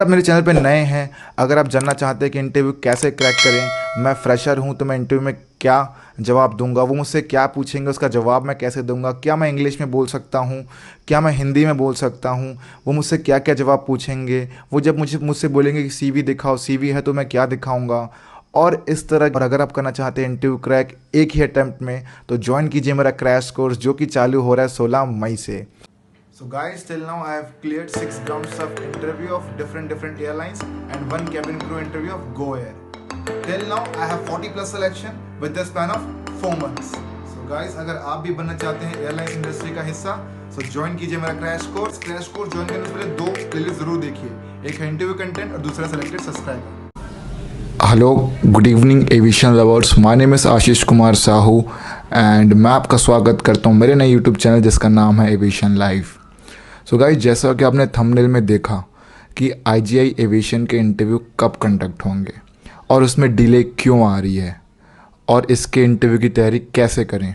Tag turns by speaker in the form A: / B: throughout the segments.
A: आप मेरे चैनल पे नए हैं, अगर आप जानना चाहते हैं कि इंटरव्यू कैसे क्रैक करें, मैं फ्रेशर हूं तो मैं इंटरव्यू में क्या जवाब दूंगा, वो मुझसे क्या पूछेंगे उसका जवाब मैं कैसे दूंगा, क्या मैं इंग्लिश में बोल सकता हूं, क्या मैं हिंदी में बोल सकता हूं, वो मुझसे क्या क्या जवाब पूछेंगे, वो जब मुझसे बोलेंगे कि सीवी दिखाओ, सीवी है तो मैं क्या दिखाऊंगा, और इस तरह। और अगर आप करना चाहते हैं इंटरव्यू क्रैक एक ही अटैम्प्ट में, तो ज्वाइन कीजिए मेरा क्रैश कोर्स जो कि चालू हो रहा है 16 मई से। So guys, till now I have cleared 6 rounds of interview of different airlines and one cabin crew interview of Go Air. Till now I have 40 plus selection with the span of 4 months. So guys, अगर आप भी बनना चाहते हैं airline industry का हिस्सा, so join कीजिए मेरा क्रैश कोर्स ज्वाइन करने से पहले 2 प्लेलिस्ट जरूर देखिए, एक है इंटरव्यू कंटेंट और दूसरा selected subscriber. Hello, good evening aviation lovers, my name is Ashish Kumar Sahu and मैं आपका स्वागत करता हूं मेरे नए यूट्यूब चैनल जिसका नाम है एविएशन लाइव। सो गाइस, जैसा कि आपने थंबनेल में देखा कि आईजीआई एविएशन के इंटरव्यू कब कंडक्ट होंगे और उसमें डिले क्यों आ रही है और इसके इंटरव्यू की तैयारी कैसे करें,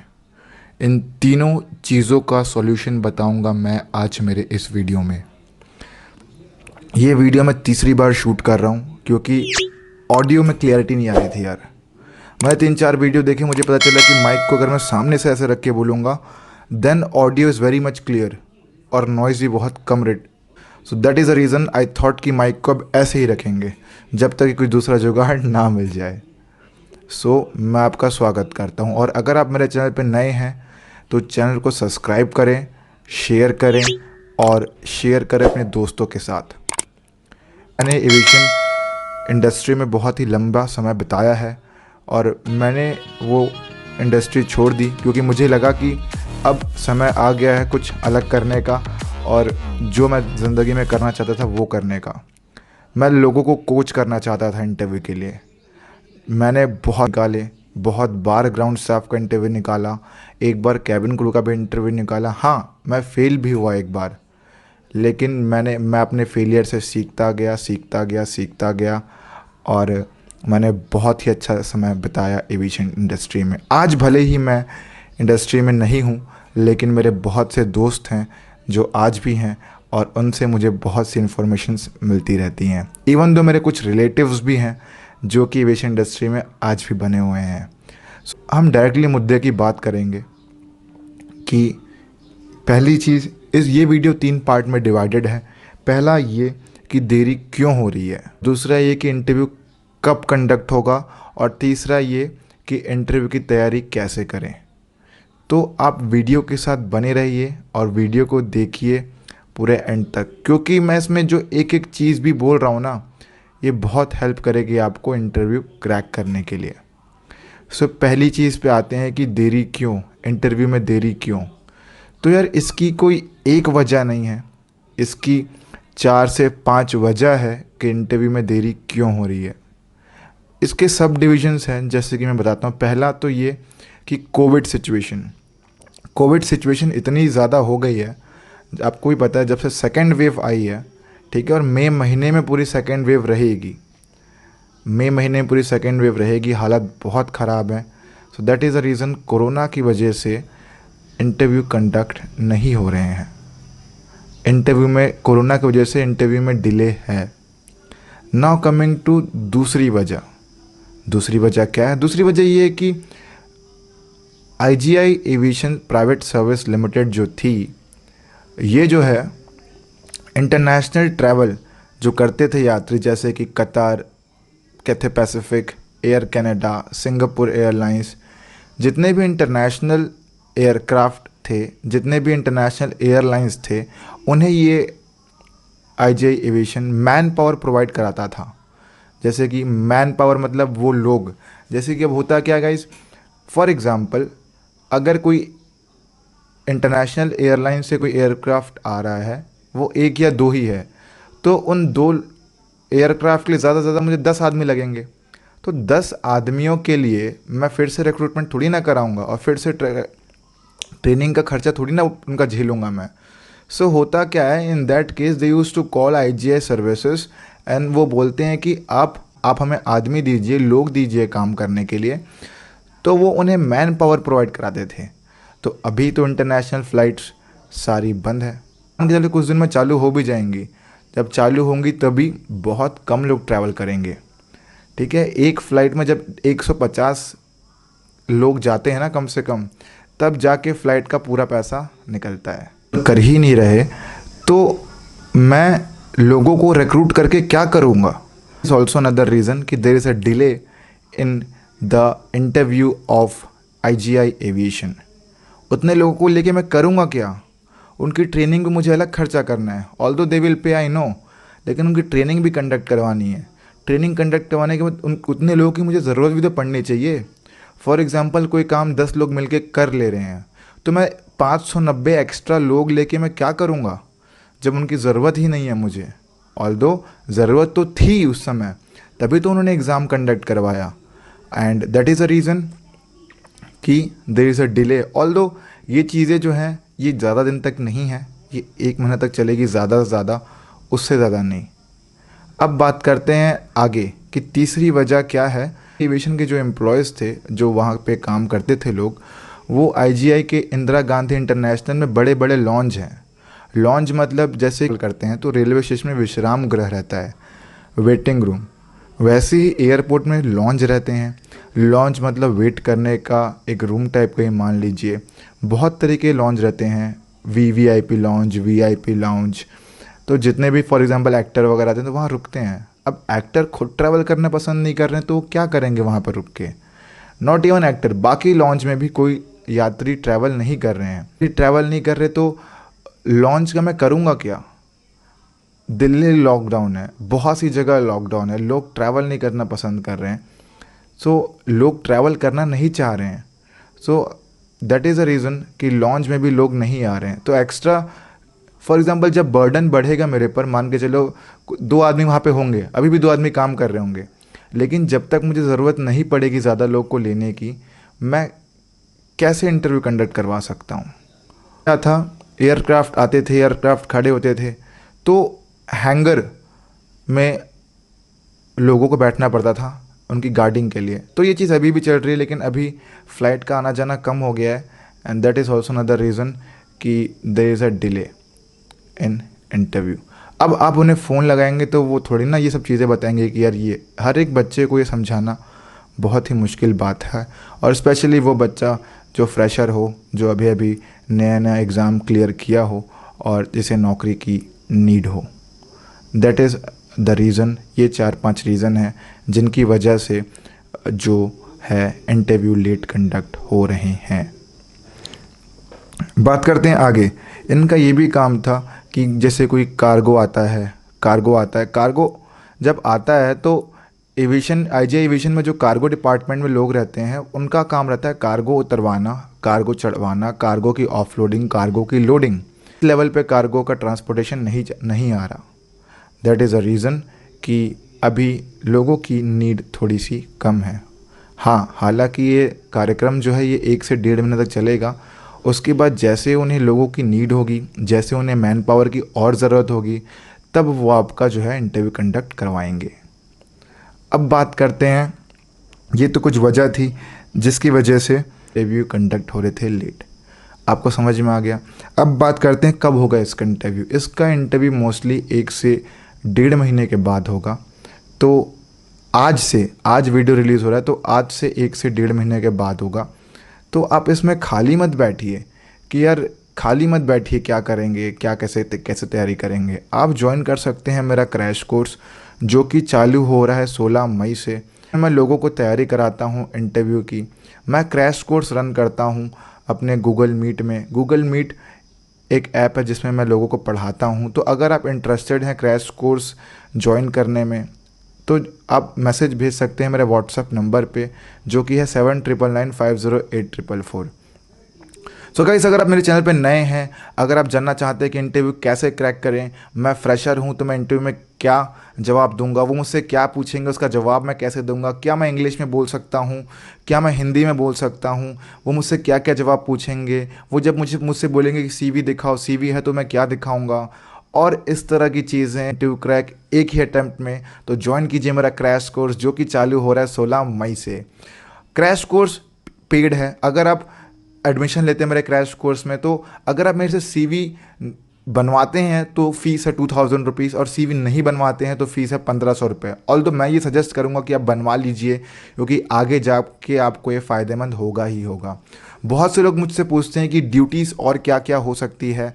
A: इन तीनों चीज़ों का सॉल्यूशन बताऊंगा मैं आज मेरे इस वीडियो में। ये वीडियो मैं तीसरी बार शूट कर रहा हूँ क्योंकि ऑडियो में क्लियरिटी नहीं आ रही थी यार। मैंने 3-4 वीडियो देखे, मुझे पता चला कि माइक को अगर मैं सामने से ऐसे रख के बोलूँगा then audio is very much clear और नॉइज़ भी बहुत कम rate. So that is the reason I thought कि माइक को अब ऐसे ही रखेंगे जब तक कि कोई दूसरा जुगाड़ ना मिल जाए। सो मैं आपका स्वागत करता हूँ, और अगर आप मेरे चैनल पर नए हैं तो चैनल को सब्सक्राइब करें, शेयर करें और शेयर करें अपने दोस्तों के साथ। मैंने एविएशन इंडस्ट्री में बहुत ही लंबा समय बिताया है और मैंने वो इंडस्ट्री छोड़ दी क्योंकि मुझे लगा कि अब समय आ गया है कुछ अलग करने का और जो मैं ज़िंदगी में करना चाहता था वो करने का। मैं लोगों को कोच करना चाहता था इंटरव्यू के लिए। मैंने बहुत बार ग्राउंड स्टाफ का इंटरव्यू निकाला, एक बार कैबिन क्रू का भी इंटरव्यू निकाला। हाँ, मैं फेल भी हुआ एक बार, लेकिन मैं अपने फेलियर से सीखता गया और मैंने बहुत ही अच्छा समय बिताया एविएशन इंडस्ट्री में। आज भले ही मैं इंडस्ट्री में नहीं हूँ, लेकिन मेरे बहुत से दोस्त हैं जो आज भी हैं और उनसे मुझे बहुत सी इन्फॉर्मेशंस मिलती रहती हैं। इवन दो मेरे कुछ रिलेटिव्स भी हैं जो कि एविएशन इंडस्ट्री में आज भी बने हुए हैं। हम डायरेक्टली मुद्दे की बात करेंगे कि पहली चीज़ ये वीडियो 3 पार्ट में डिवाइडेड है। पहला ये कि देरी क्यों हो रही है, दूसरा ये कि इंटरव्यू कब कंडक्ट होगा, और तीसरा ये कि इंटरव्यू की तैयारी कैसे करें। तो आप वीडियो के साथ बने रहिए और वीडियो को देखिए पूरे एंड तक, क्योंकि मैं इसमें जो एक एक चीज़ भी बोल रहा हूँ ना, ये बहुत हेल्प करेगी आपको इंटरव्यू क्रैक करने के लिए। सो पहली चीज़ पे आते हैं कि देरी क्यों, इंटरव्यू में देरी क्यों। तो यार इसकी कोई एक वजह नहीं है, इसकी 4 से 5 वजह है कि इंटरव्यू में देरी क्यों हो रही है। इसके सब डिविजन्स हैं, जैसे कि मैं बताता हूँ। पहला तो ये कि कोविड सिचुएशन इतनी ज़्यादा हो गई है, आपको भी पता है जब से सेकेंड वेव आई है, ठीक है, और मई महीने में पूरी सेकेंड वेव रहेगी, हालत बहुत ख़राब है। सो that is the reason corona की वजह से इंटरव्यू कंडक्ट नहीं हो रहे हैं। कोरोना की वजह से इंटरव्यू में डिले है। नाउ कमिंग टू दूसरी वजह क्या है? दूसरी वजह ये है कि IGI aviation private service limited जो थी, ये जो है इंटरनेशनल ट्रैवल जो करते थे यात्री, जैसे कि कतार, Cathay Pacific, air Canada, Singapore airlines, जितने भी इंटरनेशनल एयरक्राफ्ट थे, जितने भी इंटरनेशनल एयरलाइंस थे, उन्हें ये IGI aviation man power provide कराता था। जैसे कि मैन पावर मतलब वो लोग, जैसे कि अब होता क्या गाइस, फॉर एग्ज़ाम्पल अगर कोई इंटरनेशनल एयरलाइन से कोई एयरक्राफ्ट आ रहा है, वो 1 या 2 ही है, तो उन 2 एयरक्राफ्ट के लिए ज़्यादा से ज़्यादा मुझे 10 आदमी लगेंगे। तो 10 आदमियों के लिए मैं फिर से रिक्रूटमेंट थोड़ी ना कराऊंगा और फिर से ट्रेनिंग का खर्चा थोड़ी ना उनका झेलूंगा मैं। सो होता क्या है, in that case they use to call IGI services and वो बोलते हैं कि आप हमें आदमी दीजिए, लोग दीजिए काम करने के लिए। तो वो उन्हें मैन पावर प्रोवाइड कराते थे। तो अभी तो इंटरनेशनल फ़्लाइट्स सारी बंद है, चलो कुछ दिन में चालू हो भी जाएंगी। जब चालू होंगी तभी बहुत कम लोग ट्रैवल करेंगे। ठीक है, एक फ़्लाइट में जब 150 लोग जाते हैं ना कम से कम, तब जाके फ़्लाइट का पूरा पैसा निकलता है। कर ही नहीं रहे तो मैं लोगों को रिक्रूट करके क्या करूँगा। इज़ ऑल्सो अनदर रीज़न कि there is a delay in the interview of IGI aviation. उतने लोगों को लेके मैं करूँगा क्या? उनकी ट्रेनिंग भी मुझे अलग खर्चा करना है। Although they will pay, I know, लेकिन उनकी ट्रेनिंग भी कंडक्ट करवानी है। ट्रेनिंग कंडक्ट करवाने के बाद उतने लोगों की मुझे ज़रूरत भी तो पड़नी चाहिए। फॉर एग्ज़ाम्पल कोई काम 10 लोग मिलके कर ले रहे हैं, तो मैं 590 एक्स्ट्रा लोग लेके मैं क्या करूँगा जब उनकी ज़रूरत ही नहीं है मुझे। ऑल्दो ज़रूरत तो थी उस समय, तभी तो उन्होंने एग्ज़ाम कंडक्ट करवाया। And that is a reason कि there is a delay. Although ये चीज़ें जो हैं ये ज़्यादा दिन तक नहीं है, ये 1 महीना तक चलेगी ज़्यादा से ज़्यादा, उससे ज़्यादा नहीं। अब बात करते हैं आगे कि तीसरी वजह क्या है। एविएशन के जो एम्प्लॉयज़ थे, जो वहाँ पे काम करते थे लोग, वो IGI के इंदिरा गांधी इंटरनेशनल में बड़े बड़े लॉन्ज हैं। लॉन्ज मतलब जैसे करते हैं तो रेलवे स्टेशन में विश्राम गृह रहता है, वेटिंग रूम, वैसे ही एयरपोर्ट में लॉन्ज रहते हैं। लॉन्ज मतलब वेट करने का एक रूम टाइप का ही मान लीजिए। बहुत तरीके के लॉन्ज रहते हैं, VIP लॉन्ज, VIP लाउंज। तो जितने भी फॉर एग्जांपल एक्टर वगैरह आते हैं तो वहाँ रुकते हैं। अब एक्टर खुद ट्रैवल करना पसंद नहीं कर रहे हैं तो वो क्या करेंगे वहाँ पर रुक के? नॉट इवन एक्टर, बाकी लॉन्च में भी कोई यात्री ट्रैवल नहीं कर रहे हैं। ट्रैवल नहीं कर रहे तो लॉन्च का मैं करूँगा क्या? दिल्ली लॉकडाउन है, बहुत सी जगह लॉकडाउन है, लोग ट्रैवल नहीं करना पसंद कर रहे हैं। सो लोग ट्रैवल करना नहीं चाह रहे हैं। सो दैट इज़ अ रीज़न कि लॉन्च में भी लोग नहीं आ रहे हैं। तो एक्स्ट्रा फॉर एग्जांपल जब बर्डन बढ़ेगा मेरे पर, मान के चलो 2 आदमी वहाँ पे होंगे, अभी भी 2 आदमी काम कर रहे होंगे, लेकिन जब तक मुझे ज़रूरत नहीं पड़ेगी ज़्यादा लोग को लेने की, मैं कैसे इंटरव्यू कंडक्ट करवा सकता हूँ? क्या था, एयरक्राफ्ट आते थे, एयरक्राफ्ट खड़े होते थे, तो हैंगर में लोगों को बैठना पड़ता था उनकी गार्डिंग के लिए। तो ये चीज़ अभी भी चल रही है, लेकिन अभी फ़्लाइट का आना जाना कम हो गया है। And that is also another reason कि there is a delay in interview. अब आप उन्हें फ़ोन लगाएंगे तो वो थोड़ी ना ये सब चीज़ें बताएंगे कि यार ये, हर एक बच्चे को ये समझाना बहुत ही मुश्किल बात है। और स्पेशली वो बच्चा जो फ्रेशर हो, जो अभी अभी नया नया एग्ज़ाम क्लियर किया हो और जिसे नौकरी की नीड हो। That is the reason. ये 4-5 रीज़न हैं जिनकी वजह से जो है इंटरव्यू लेट कंडक्ट हो रहे हैं। बात करते हैं आगे। इनका ये भी काम था कि जैसे कोई कार्गो आता है, कार्गो जब आता है तो एविएशन, IGI एविएशन में जो कार्गो डिपार्टमेंट में लोग रहते हैं उनका काम रहता है कार्गो उतरवाना, कार्गो चढ़वाना, कार्गो की ऑफलोडिंग, कार्गो की लोडिंग। लेवल पे कार्गो का ट्रांसपोर्टेशन नहीं आ रहा। दैट इज़ अ रीज़न कि अभी लोगों की नीड थोड़ी सी कम है। हाँ, हालांकि ये कार्यक्रम जो है ये 1 से 1.5 महीने तक चलेगा। उसके बाद जैसे उन्हें लोगों की नीड होगी, जैसे उन्हें मैन पावर की और ज़रूरत होगी, तब वो आपका जो है इंटरव्यू कंडक्ट करवाएंगे। अब बात करते हैं, ये तो कुछ वजह थी जिसकी वजह से इंटरव्यू कंडक्ट हो रहे थे लेट। आपको समझ में आ गया। अब बात करते हैं कब होगा इसका इंटरव्यू। इसका इंटरव्यू मोस्टली 1 से 1.5 महीने के बाद होगा। तो आज वीडियो रिलीज़ हो रहा है तो आज से 1 से 1.5 महीने के बाद होगा। तो आप इसमें खाली मत बैठिए कि यार खाली मत बैठिए, क्या करेंगे, क्या कैसे तैयारी करेंगे। आप ज्वाइन कर सकते हैं मेरा क्रैश कोर्स जो कि चालू हो रहा है 16 मई से। मैं लोगों को तैयारी कराता हूँ इंटरव्यू की। मैं क्रैश कोर्स रन करता हूँ अपने गूगल मीट में। गूगल मीट एक ऐप है जिसमें मैं लोगों को पढ़ाता हूँ। तो अगर आप इंटरेस्टेड हैं क्रैश कोर्स ज्वाइन करने में तो आप मैसेज भेज सकते हैं मेरे व्हाट्सएप नंबर पे जो कि है 7999508444। सो गाइस, अगर आप मेरे चैनल पे नए हैं, अगर आप जानना चाहते हैं कि इंटरव्यू कैसे क्रैक करें, मैं फ्रेशर हूं तो मैं इंटरव्यू में क्या जवाब दूंगा, वो मुझसे क्या पूछेंगे उसका जवाब मैं कैसे दूंगा, क्या मैं इंग्लिश में बोल सकता हूं, क्या मैं हिंदी में बोल सकता हूं, वो मुझसे क्या क्या जवाब पूछेंगे, वो जब मुझसे बोलेंगे कि CV दिखाओ, CV है तो मैं क्या दिखाऊँगा, और इस तरह की चीज़ें इंटरव्यू क्रैक एक ही अटैम्प्ट में। तो ज्वाइन कीजिए मेरा क्रैश कोर्स जो कि चालू हो रहा है 16 मई से। क्रैश कोर्स पेड है। अगर आप एडमिशन लेते हैं मेरे क्रैश कोर्स में तो अगर आप मेरे से CV बनवाते हैं तो फीस है 2000 रुपीज़, और सीवी नहीं बनवाते हैं तो फीस है 1500 रुपये। ऑल तो मैं ये सजेस्ट करूँगा कि आप बनवा लीजिए, क्योंकि आगे जाके आपको ये फ़ायदेमंद होगा ही होगा। बहुत से लोग मुझसे पूछते हैं कि ड्यूटीज़ और क्या क्या हो सकती है,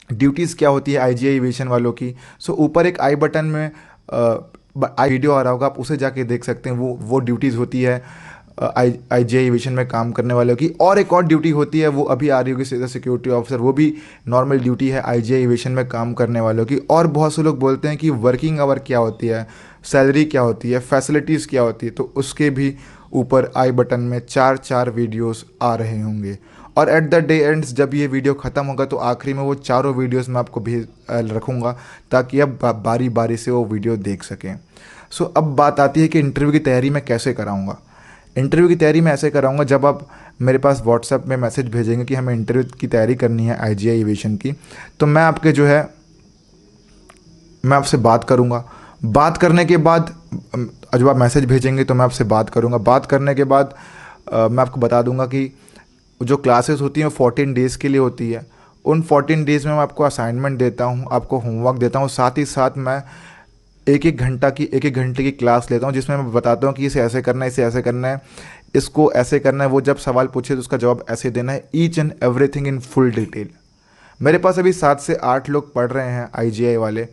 A: ड्यूटीज़ क्या होती है IGI एविएशन वालों की। सो ऊपर एक आई बटन में आई वीडियो आ रहा होगा, आप उसे जाके देख सकते हैं। वो ड्यूटीज़ होती है IGI एविएशन में काम करने वालों की। और एक और ड्यूटी होती है, वो अभी आ रही होगी, सीधा सिक्योरिटी ऑफिसर, वो भी नॉर्मल ड्यूटी है IGI एविएशन में काम करने वालों की। और बहुत से लोग बोलते हैं कि वर्किंग आवर क्या होती है, सैलरी क्या होती है, फैसिलिटीज़ क्या होती है, तो उसके भी ऊपर आई बटन में चार चार वीडियोस आ रहे होंगे। और एट द डे एंड्स, जब ये वीडियो ख़त्म होगा तो आखिरी में वो चारों वीडियोस मैं आपको भेज रखूँगा, ताकि आप बारी बारी से वो वीडियो देख सकें। सो अब बात आती है कि इंटरव्यू की तैयारी मैं कैसे कराऊँगा। इंटरव्यू की तैयारी मैं ऐसे कराऊँगा, जब आप मेरे पास व्हाट्सएप में मैसेज भेजेंगे कि हमें इंटरव्यू की तैयारी करनी है IGI एविएशन की, तो मैं आपके जो है मैं आपसे बात करूँगा। बात करने के बाद जब आप मैसेज भेजेंगे तो मैं आपसे बात करूँगा। बात करने के बाद मैं आपको बता दूँगा कि जो क्लासेस होती हैं वो 14 डेज़ के लिए होती है। उन 14 डेज़ में मैं आपको असाइनमेंट देता हूँ, आपको होमवर्क देता हूँ, साथ ही साथ मैं एक एक घंटे की क्लास लेता हूँ, जिसमें मैं बताता हूँ कि इसे ऐसे करना है, इसे ऐसे करना है, इसको ऐसे करना है। वो जब सवाल पूछे तो उसका जवाब ऐसे देना है, each and everything in full detail. मेरे पास अभी 7 से 8 लोग पढ़ रहे हैं IGI वाले।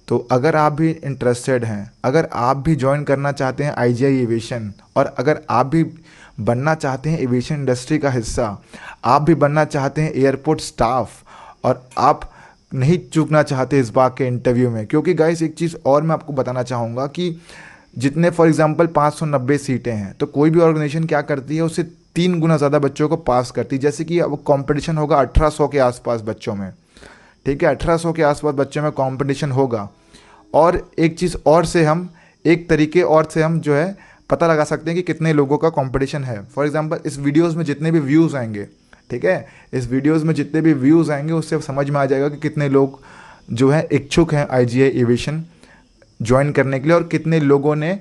A: तो अगर आप भी इंटरेस्टेड हैं, अगर आप भी ज्वाइन करना चाहते हैं IGI एविएशन, और अगर आप भी बनना चाहते हैं एविएशन इंडस्ट्री का हिस्सा, आप भी बनना चाहते हैं एयरपोर्ट स्टाफ, और आप नहीं चूकना चाहते इस बार के इंटरव्यू में, क्योंकि गाइस एक चीज़ और मैं आपको बताना चाहूँगा कि जितने फॉर एग्जांपल 590 सीटें हैं, तो कोई भी ऑर्गेनाइजेशन क्या करती है, उससे 3 गुना ज़्यादा बच्चों को पास करती है। जैसे कि अब कंपटीशन होगा 1800 के आसपास बच्चों में, ठीक है, 1800 के आसपास बच्चों में कंपटीशन होगा। और एक चीज़ और से हम एक तरीके और से हम जो है पता लगा सकते हैं कि कितने लोगों का कंपटीशन है। फॉर एग्जांपल इस वीडियोस में जितने भी व्यूज़ आएंगे, ठीक है, इस वीडियोस में जितने भी व्यूज़ आएंगे, उससे समझ में आ जाएगा कि कितने लोग जो है इच्छुक हैं IGI एविएशन ज्वाइन करने के लिए, और कितने लोगों ने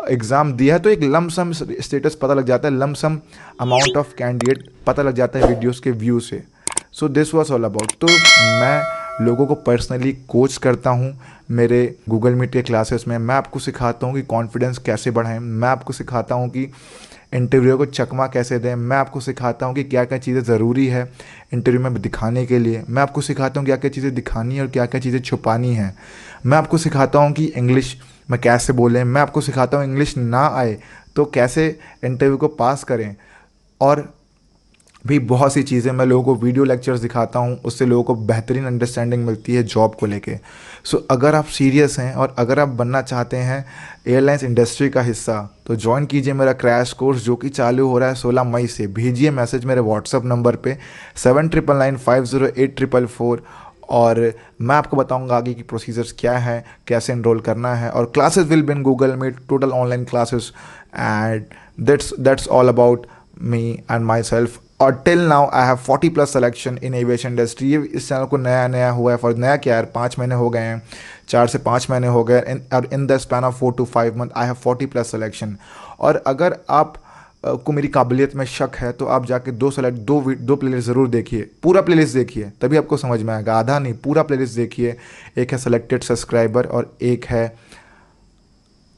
A: एग्ज़ाम दिया है। तो एक लमसम स्टेटस पता लग जाता है, लमसम अमाउंट ऑफ कैंडिडेट पता लग जाता है वीडियोस के व्यू से। So this was all about. तो मैं लोगों को पर्सनली कोच करता हूँ मेरे गूगल मीट के क्लासेस में। मैं आपको सिखाता हूँ कि कॉन्फिडेंस कैसे बढ़ाएं, मैं आपको सिखाता हूँ कि इंटरव्यू को चकमा कैसे दें, मैं आपको सिखाता हूँ कि क्या क्या चीज़ें ज़रूरी है इंटरव्यू में दिखाने के लिए, मैं आपको सिखाता हूँ क्या क्या चीज़ें दिखानी है और क्या क्या चीज़ें छुपानी है। मैं आपको सिखाता हूँ कि इंग्लिश में कैसे बोलें, मैं आपको सिखाता हूँ इंग्लिश ना आए तो कैसे इंटरव्यू को पास करें। और भी बहुत सी चीज़ें मैं लोगों को वीडियो लेक्चर्स दिखाता हूँ, उससे लोगों को बेहतरीन अंडरस्टैंडिंग मिलती है जॉब को लेके। सो अगर आप सीरियस हैं और अगर आप बनना चाहते हैं एयरलाइंस इंडस्ट्री का हिस्सा, तो ज्वाइन कीजिए मेरा क्रैश कोर्स, जो कि चालू हो रहा है 16 मई से। भेजिए मैसेज मेरे व्हाट्सअप नंबर पे 7999508444, और मैं आपको बताऊंगा आगे की प्रोसीजर्स क्या है, कैसे इनरोल करना है। और classes will be in Google Meet, total online classes, and that's all about me and my self. और till now I have 40+ selection in aviation industry. ये इस चैनल को नया नया हुआ है, फॉर नया क्या यार, 5 महीने हो गए हैं, 4 से 5 महीने हो गए, और in the span of 4 to 5 month I have 40+ selection. और अगर आप को मेरी काबिलियत में शक है तो आप जाके दो प्लेलिस्ट ज़रूर देखिए, पूरा प्लेलिस्ट देखिए, तभी आपको समझ में आएगा, आधा नहीं, पूरा प्लेलिस्ट देखिए। एक है सेलेक्टेड सब्सक्राइबर और एक है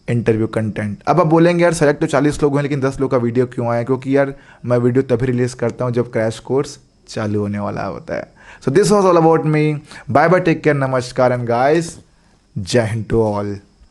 A: इंटरव्यू कंटेंट। अब आप बोलेंगे यार सेलेक्ट तो 40 लोग हैं लेकिन 10 लोग का वीडियो क्यों आया, क्योंकि यार मैं वीडियो तभी रिलीज़ करता हूँ जब क्रैश कोर्स चालू होने वाला होता है। So this was all about me. Bye bye, take care, नमस्कार एंड गाइस, जय हिंद टू ऑल।